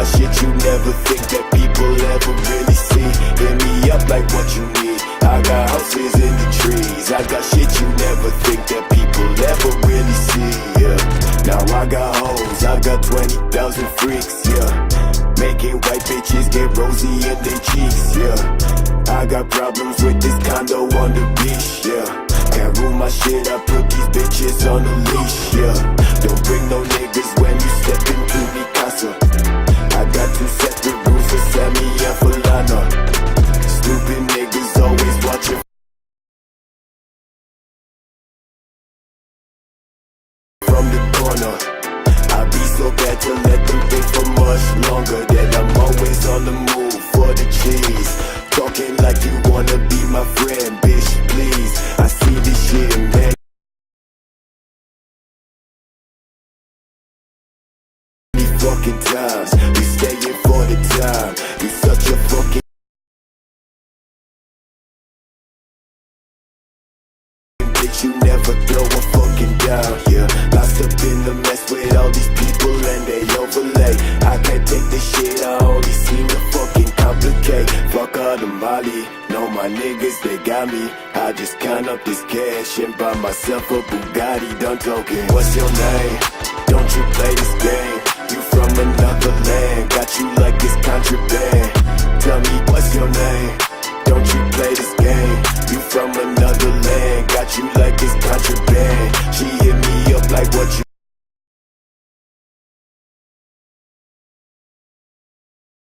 got shit you never think that people ever really see. Hit me up like what you need. I got houses in the trees. I got shit you never think that people ever really see, yeah. Now I got hoes, I got 20,000 freaks, yeah. Making white bitches get rosy in their cheeks, yeah. I got problems with this condo on the beach, yeah. Can't rule my shit, I put these bitches on a leash, yeah. Don't bring no niggas when you step into mi casa. I got two separate rules for Sammy and for Lana. Stupid niggas always watching from the corner. I be so bad to let them think for much longer. That I'm always on the move for the cheese. Talking like you wanna be my friend, bitch, please. I see this shit in many fucking times. You staying for the time. You such a fucking bitch, you never throw a fucking down, yeah. Lost up in the mess with all these people and they overlay. I can't take this shit, I only seem to fucking complicate. Fuck all the Molly, know my niggas, they got me. I just count up this cash and buy myself a Bugatti, done talking. What's your name? Don't you play this game? You from another land, got you like it's contraband. Tell me what's your name? Don't you play this game? You from another land, got you like it's contraband.